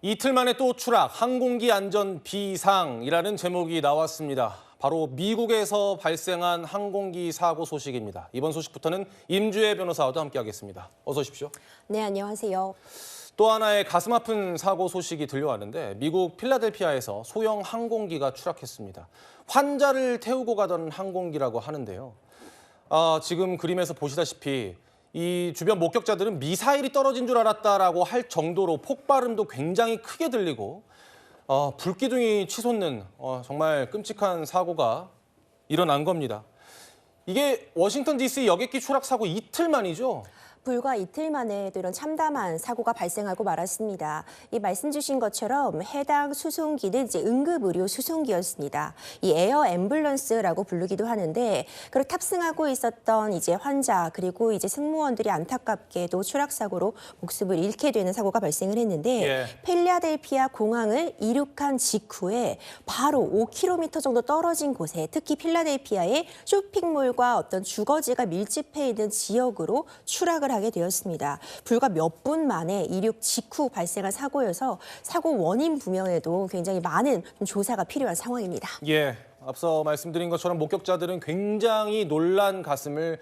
이틀 만에 또 추락, 항공기 안전 비상이라는 제목이 나왔습니다. 바로 미국에서 발생한 항공기 사고 소식입니다. 이번 소식부터는 임주혜 변호사와도 함께하겠습니다. 어서 오십시오. 네, 안녕하세요. 또 하나의 가슴 아픈 사고 소식이 들려왔는데 미국 필라델피아에서 소형 항공기가 추락했습니다. 환자를 태우고 가던 항공기라고 하는데요. 지금 그림에서 보시다시피 이 주변 목격자들은 미사일이 떨어진 줄 알았다라고 할 정도로 폭발음도 굉장히 크게 들리고 불기둥이 치솟는 정말 끔찍한 사고가 일어난 겁니다. 이게 워싱턴 DC 여객기 추락 사고 이틀 만이죠? 불과 이틀 만에 이런 참담한 사고가 발생하고 말았습니다. 이 말씀 주신 것처럼 해당 수송기는 이제 응급의료 수송기였습니다. 이 에어 앰뷸런스라고 부르기도 하는데, 그걸 탑승하고 있었던 이제 환자 그리고 이제 승무원들이 안타깝게도 추락 사고로 목숨을 잃게 되는 사고가 발생을 했는데, 필라델피아 공항을 이륙한 직후에 바로 5km 정도 떨어진 곳에, 특히 필라델피아의 쇼핑몰과 어떤 주거지가 밀집해 있는 지역으로 추락을 하게 되었습니다. 불과 몇 분 만에 이륙 직후 발생한 사고여서 사고 원인 부명에도 굉장히 많은 조사가 필요한 상황입니다. 예, 앞서 말씀드린 것처럼 목격자들은 굉장히 놀란 가슴을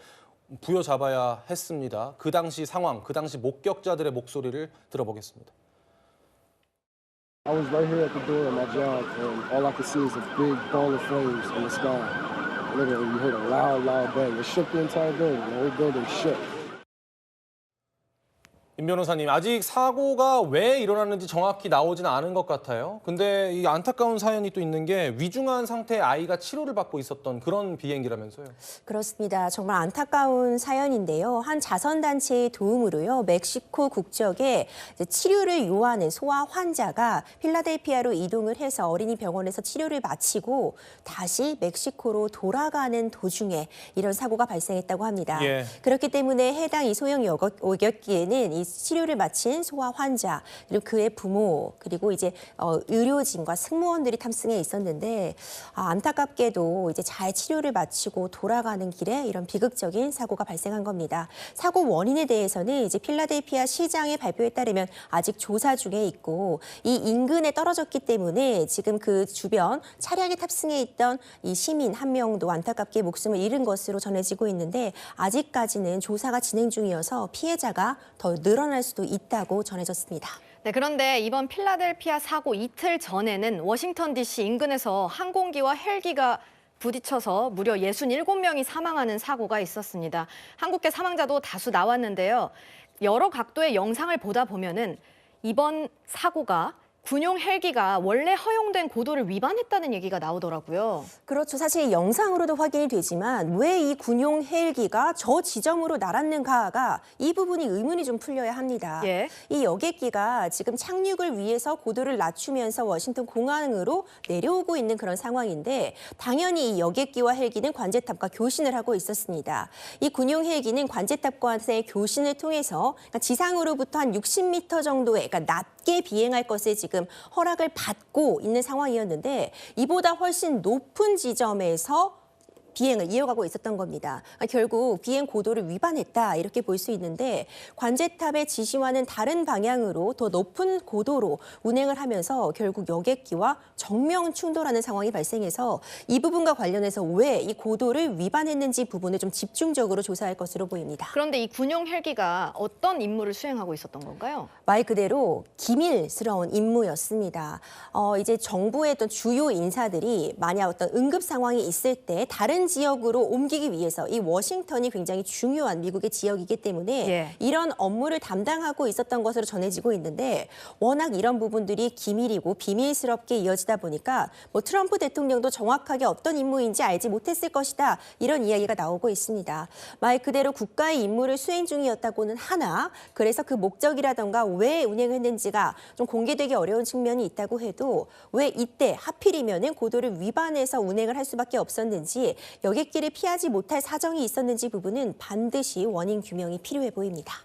부여잡아야 했습니다. 그 당시 상황, 그 당시 목격자들의 목소리를 들어보겠습니다. I was right here at the door of my job, and all I could see is a big ball of flames in the sky. Literally, you heard a loud bang. It shook the entire building. The whole building shook. 임 변호사님, 아직 사고가 왜 일어났는지 정확히 나오지는 않은 것 같아요. 근데 이 안타까운 사연이 또 있는 게 위중한 상태의 아이가 치료를 받고 있었던 그런 비행기라면서요. 그렇습니다. 정말 안타까운 사연인데요. 한 자선단체의 도움으로요, 멕시코 국적의 치료를 요하는 소아 환자가 필라델피아로 이동을 해서 어린이 병원에서 치료를 마치고 다시 멕시코로 돌아가는 도중에 이런 사고가 발생했다고 합니다. 예. 그렇기 때문에 해당 이 소형 여객기에는 이 치료를 마친 소아 환자, 그리고 그의 부모, 그리고 이제 의료진과 승무원들이 탑승해 있었는데, 안타깝게도 이제 잘 치료를 마치고 돌아가는 길에 이런 비극적인 사고가 발생한 겁니다. 사고 원인에 대해서는 이제 필라델피아 시장의 발표에 따르면 아직 조사 중에 있고, 이 인근에 떨어졌기 때문에 지금 그 주변 차량에 탑승해 있던 이 시민 한 명도 안타깝게 목숨을 잃은 것으로 전해지고 있는데, 아직까지는 조사가 진행 중이어서 피해자가 더 늘어날 수도 있다고 전해졌습니다. 네, 그런데 이번 필라델피아 사고 이틀 전에는 워싱턴 DC 인근에서 항공기와 헬기가 부딪혀서 무려 67명이 사망하는 사고가 있었습니다. 한국계 사망자도 다수 나왔는데요. 여러 각도의 영상을 보다 보면은 이번 사고가 군용 헬기가 원래 허용된 고도를 위반했다는 얘기가 나오더라고요. 그렇죠. 사실 영상으로도 확인이 되지만 왜 이 군용 헬기가 저 지점으로 날았는가가 이 부분이 의문이 좀 풀려야 합니다. 예. 이 여객기가 지금 착륙을 위해서 고도를 낮추면서 워싱턴 공항으로 내려오고 있는 그런 상황인데, 당연히 이 여객기와 헬기는 관제탑과 교신을 하고 있었습니다. 이 군용 헬기는 관제탑과의 교신을 통해서 그러니까 지상으로부터 한 60m 정도의, 그러니까 낮게 비행할 것을 지금 허락을 받고 있는 상황이었는데, 이보다 훨씬 높은 지점에서 비행을 이어가고 있었던 겁니다. 결국 비행 고도를 위반했다 이렇게 볼 수 있는데, 관제탑의 지시와는 다른 방향으로 더 높은 고도로 운행을 하면서 결국 여객기와 정면 충돌하는 상황이 발생해서 이 부분과 관련해서 왜 이 고도를 위반했는지 부분을 좀 집중적으로 조사할 것으로 보입니다. 그런데 이 군용 헬기가 어떤 임무를 수행하고 있었던 건가요? 말 그대로 기밀스러운 임무였습니다. 이제 정부의 어떤 주요 인사들이 만약 어떤 응급 상황이 있을 때 다른 지역으로 옮기기 위해서, 이 워싱턴이 굉장히 중요한 미국의 지역이기 때문에 이런 업무를 담당하고 있었던 것으로 전해지고 있는데, 워낙 이런 부분들이 기밀이고 비밀스럽게 이어지다 보니까 뭐 트럼프 대통령도 정확하게 어떤 임무인지 알지 못했을 것이다, 이런 이야기가 나오고 있습니다. 말 그대로 국가의 임무를 수행 중이었다고는 하나, 그래서 그 목적이라던가 왜 운행했는지가 좀 공개되기 어려운 측면이 있다고 해도 왜 이때 하필이면은 고도를 위반해서 운행을 할 수밖에 없었는지, 여객기를 피하지 못할 사정이 있었는지 부분은 반드시 원인 규명이 필요해 보입니다.